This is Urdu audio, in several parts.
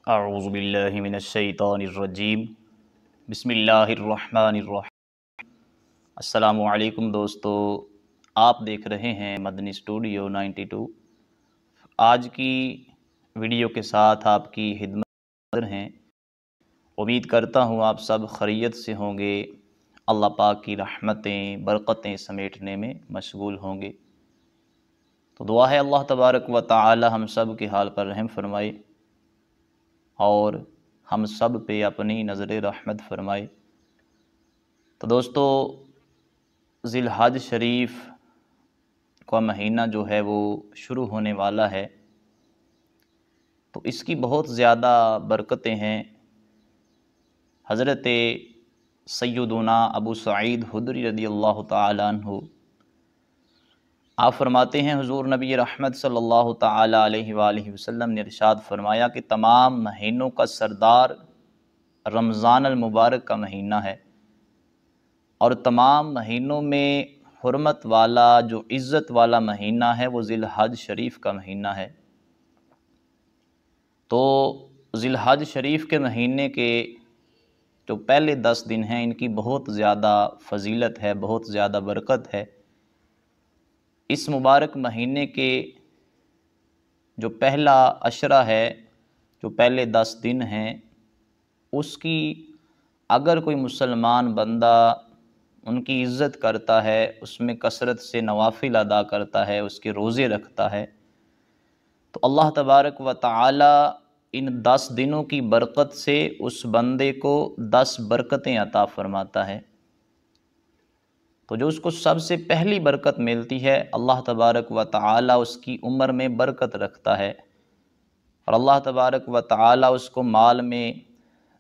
اعوذ باللہ من الشیطان الرجیم بسم اللہ الرحمن الرحیم۔ السلام علیکم دوستو، آپ دیکھ رہے ہیں مدنی اسٹوڈیو 92۔ آج کی ویڈیو کے ساتھ آپ کی خدمت ہیں۔ امید کرتا ہوں آپ سب خیریت سے ہوں گے، اللہ پاک کی رحمتیں برکتیں سمیٹنے میں مشغول ہوں گے۔ تو دعا ہے اللہ تبارک و تعالی ہم سب کے حال پر رحم فرمائے اور ہم سب پہ اپنی نظر رحمت فرمائے۔ تو دوستو، ذی الحج شریف کا مہینہ جو ہے وہ شروع ہونے والا ہے، تو اس کی بہت زیادہ برکتیں ہیں۔ حضرت سیدنا ابو سعید خدری رضی اللہ تعالی عنہ آپ فرماتے ہیں، حضور نبی رحمت صلی اللہ تعالی علیہ وآلہ وسلم نے ارشاد فرمایا کہ تمام مہینوں کا سردار رمضان المبارک کا مہینہ ہے، اور تمام مہینوں میں حرمت والا جو عزت والا مہینہ ہے وہ ذی الحج شریف کا مہینہ ہے۔ تو ذی الحج شریف کے مہینے کے جو پہلے 10 دن ہیں، ان کی بہت زیادہ فضیلت ہے، بہت زیادہ برکت ہے۔ اس مبارک مہینے کے جو پہلا عشرہ ہے، جو پہلے 10 دن ہیں، اس کی اگر کوئی مسلمان بندہ ان کی عزت کرتا ہے، اس میں کثرت سے نوافل ادا کرتا ہے، اس کے روزے رکھتا ہے، تو اللہ تبارک و تعالی ان 10 دنوں کی برکت سے اس بندے کو 10 برکتیں عطا فرماتا ہے۔ تو جو اس کو سب سے پہلی برکت ملتی ہے، اللہ تبارک و تعالی اس کی عمر میں برکت رکھتا ہے، اور اللہ تبارک و تعالی اس کو مال میں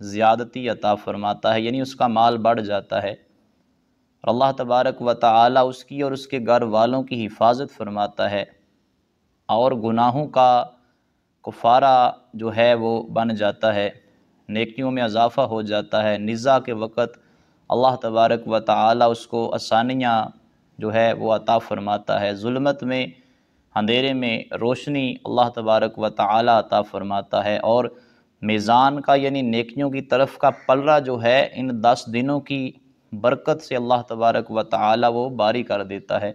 زیادتی عطا فرماتا ہے، یعنی اس کا مال بڑھ جاتا ہے، اور اللہ تبارک و تعالی اس کی اور اس کے گھر والوں کی حفاظت فرماتا ہے، اور گناہوں کا کفارہ جو ہے وہ بن جاتا ہے، نیکیوں میں اضافہ ہو جاتا ہے۔ نزاع کے وقت اللہ تبارک و تعالی اس کو آسانیاں جو ہے وہ عطا فرماتا ہے، ظلمت میں اندھیرے میں روشنی اللہ تبارک و تعالی عطا فرماتا ہے، اور میزان کا یعنی نیکیوں کی طرف کا پلڑا جو ہے ان 10 دنوں کی برکت سے اللہ تبارک و تعالی وہ باری کر دیتا ہے،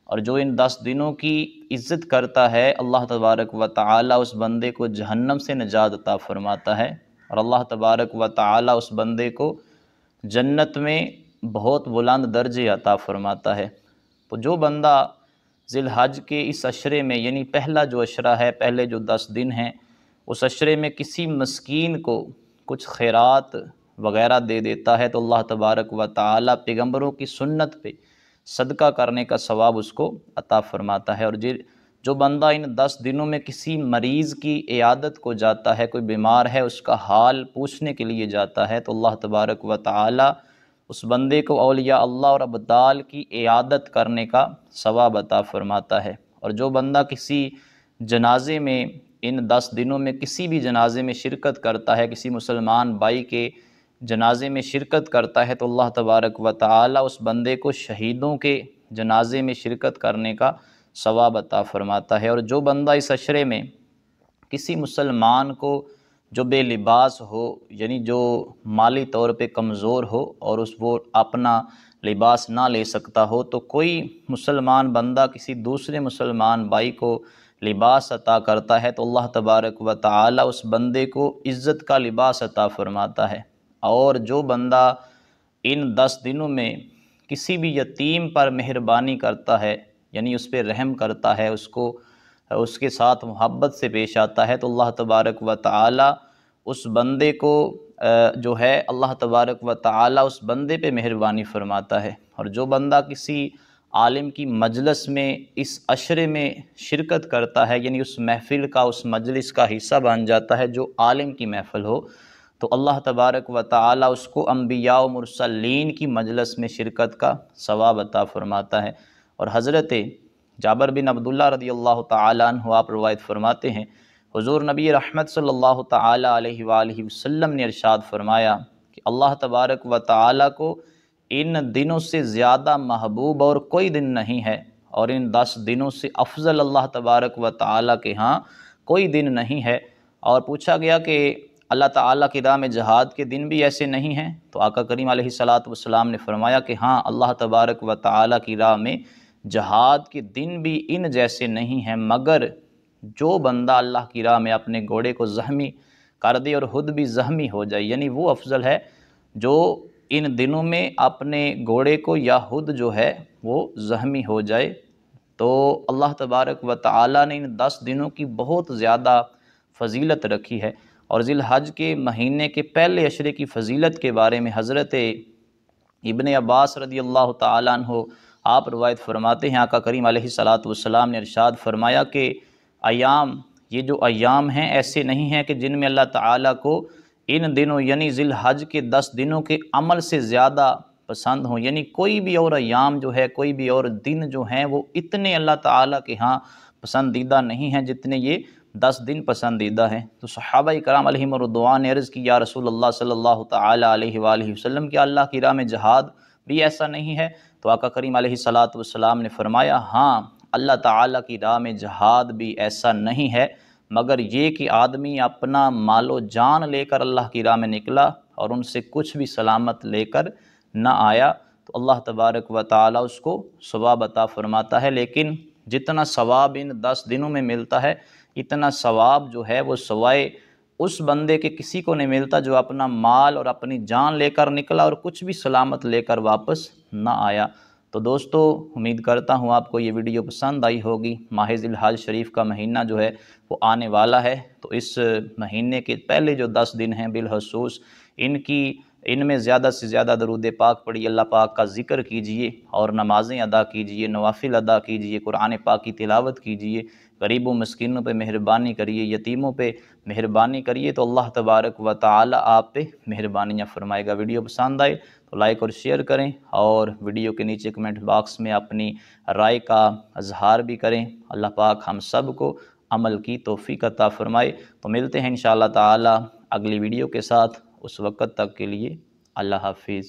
اور جو ان 10 دنوں کی عزت کرتا ہے، اللہ تبارک و تعالی اس بندے کو جہنم سے نجات عطا فرماتا ہے، اور اللہ تبارک و تعالی اس بندے کو جنت میں بہت بلند درجے عطا فرماتا ہے۔ تو جو بندہ ذی الحج کے اس عشرے میں، یعنی پہلا جو عشرہ ہے، پہلے جو 10 دن ہیں، اس عشرے میں کسی مسکین کو کچھ خیرات وغیرہ دے دیتا ہے، تو اللہ تبارک و تعالی پیغمبروں کی سنت پہ صدقہ کرنے کا ثواب اس کو عطا فرماتا ہے۔ اور جو بندہ ان 10 دنوں میں کسی مریض کی عیادت کو جاتا ہے، کوئی بیمار ہے، اس کا حال پوچھنے کے لیے جاتا ہے، تو اللہ تبارک و تعالی اس بندے کو اولیاء اللہ اور ابدال کی عیادت کرنے کا ثواب عطا فرماتا ہے۔ اور جو بندہ کسی جنازے میں ان 10 دنوں میں کسی بھی جنازے میں شرکت کرتا ہے، کسی مسلمان بھائی کے جنازے میں شرکت کرتا ہے، تو اللہ تبارک و تعالی اس بندے کو شہیدوں کے جنازے میں شرکت کرنے کا ثواب عطا فرماتا ہے۔ اور جو بندہ اس عشرے میں کسی مسلمان کو جو بے لباس ہو، یعنی جو مالی طور پہ کمزور ہو اور وہ اپنا لباس نہ لے سکتا ہو، تو کوئی مسلمان بندہ کسی دوسرے مسلمان بھائی کو لباس عطا کرتا ہے، تو اللہ تبارک و تعالی اس بندے کو عزت کا لباس عطا فرماتا ہے۔ اور جو بندہ ان 10 دنوں میں کسی بھی یتیم پر مہربانی کرتا ہے، یعنی اس پہ رحم کرتا ہے، اس کے ساتھ محبت سے پیش آتا ہے، تو اللہ تبارک و تعالی اس بندے کو جو ہے اللہ تبارک و تعالی اس بندے پہ مہربانی فرماتا ہے۔ اور جو بندہ کسی عالم کی مجلس میں اس عشرے میں شرکت کرتا ہے، یعنی اس محفل کا، اس مجلس کا حصہ بن جاتا ہے جو عالم کی محفل ہو، تو اللہ تبارک و تعالی اس کو انبیاء و مرسلین کی مجلس میں شرکت کا ثواب عطا فرماتا ہے۔ اور حضرت جابر بن عبداللہ رضی اللہ تعالی عنہ آپ روایت فرماتے ہیں، حضور نبی رحمت صلی اللہ تعالی علیہ وآلہ وسلم نے ارشاد فرمایا کہ اللہ تبارک و تعالی کو ان دنوں سے زیادہ محبوب اور کوئی دن نہیں ہے، اور ان 10 دنوں سے افضل اللہ تبارک و تعالی کے ہاں کوئی دن نہیں ہے، اور پوچھا گیا کہ اللہ تعالیٰ کی راہ میں جہاد کے دن بھی ایسے نہیں ہیں؟ تو آقا کریم علیہ الصلاۃ والسلام نے فرمایا کہ ہاں، اللہ تبارک و تعالیٰ کی راہ میں جہاد کے دن بھی ان جیسے نہیں ہیں، مگر جو بندہ اللہ کی راہ میں اپنے گھوڑے کو زخمی کر دے اور خود بھی زخمی ہو جائے، یعنی وہ افضل ہے جو ان دنوں میں اپنے گھوڑے کو یا خود جو ہے وہ زخمی ہو جائے۔ تو اللہ تبارک و تعالیٰ نے ان 10 دنوں کی بہت زیادہ فضیلت رکھی ہے، اور ذی الحج کے مہینے کے پہلے عشرے کی فضیلت کے بارے میں حضرت ابن عباس رضی اللہ تعالیٰ عنہ آپ روایت فرماتے ہیں، آقا کریم علیہ الصلاۃ والسلام نے ارشاد فرمایا کہ یہ جو ایام ہیں ایسے نہیں ہیں کہ جن میں اللہ تعالیٰ کو ان دنوں یعنی ذی الحج کے 10 دنوں کے عمل سے زیادہ پسند ہوں، یعنی کوئی بھی اور ایام جو ہے، کوئی بھی اور دن جو ہیں وہ اتنے اللہ تعالیٰ کے ہاں پسندیدہ نہیں ہیں جتنے یہ 10 دن پسندیدہ ہیں۔ تو صحابہ کرام علیہم الرضوان نے عرض کی، یا رسول اللہ صلی اللہ تعالیٰ علیہ وآلہ وسلم، کیا اللہ کی راہ میں جہاد بھی ایسا نہیں ہے؟ تو آقا کریم علیہ الصلاۃ والسلام نے فرمایا، ہاں، اللہ تعالیٰ کی راہ میں جہاد بھی ایسا نہیں ہے، مگر یہ کہ آدمی اپنا مال و جان لے کر اللہ کی راہ میں نکلا اور ان سے کچھ بھی سلامت لے کر نہ آیا، تو اللہ تبارک و تعالیٰ اس کو ثواب عطا فرماتا ہے۔ لیکن جتنا ثواب ان 10 دنوں میں ملتا ہے، اتنا ثواب جو ہے وہ سوائے اس بندے کے کسی کو نہیں ملتا جو اپنا مال اور اپنی جان لے کر نکلا اور کچھ بھی سلامت لے کر واپس نہ آیا۔ تو دوستو، امید کرتا ہوں آپ کو یہ ویڈیو پسند آئی ہوگی۔ ماہ ذی الحج شریف کا مہینہ جو ہے وہ آنے والا ہے، تو اس مہینے کے پہلے جو 10 دن ہیں بالخصوص ان میں زیادہ سے زیادہ درود پاک پڑھیے، اللہ پاک کا ذکر کیجئے اور نمازیں ادا کیجئے، نوافل ادا کیجئے، قرآن پاک کی تلاوت کیجئے، غریبوں مسکینوں پہ مہربانی کریے، یتیموں پہ مہربانی کریے، تو اللہ تبارک و تعالی آپ پہ مہربانیاں فرمائے گا۔ ویڈیو پسند آئے تو لائک اور شیئر کریں، اور ویڈیو کے نیچے کمنٹ باکس میں اپنی رائے کا اظہار بھی کریں۔ اللہ پاک ہم سب کو عمل کی توفیق عطا فرمائے۔ تو ملتے ہیں انشاءاللہ تعالی اگلی ویڈیو کے ساتھ، اس وقت تک کے لیے اللہ حافظ۔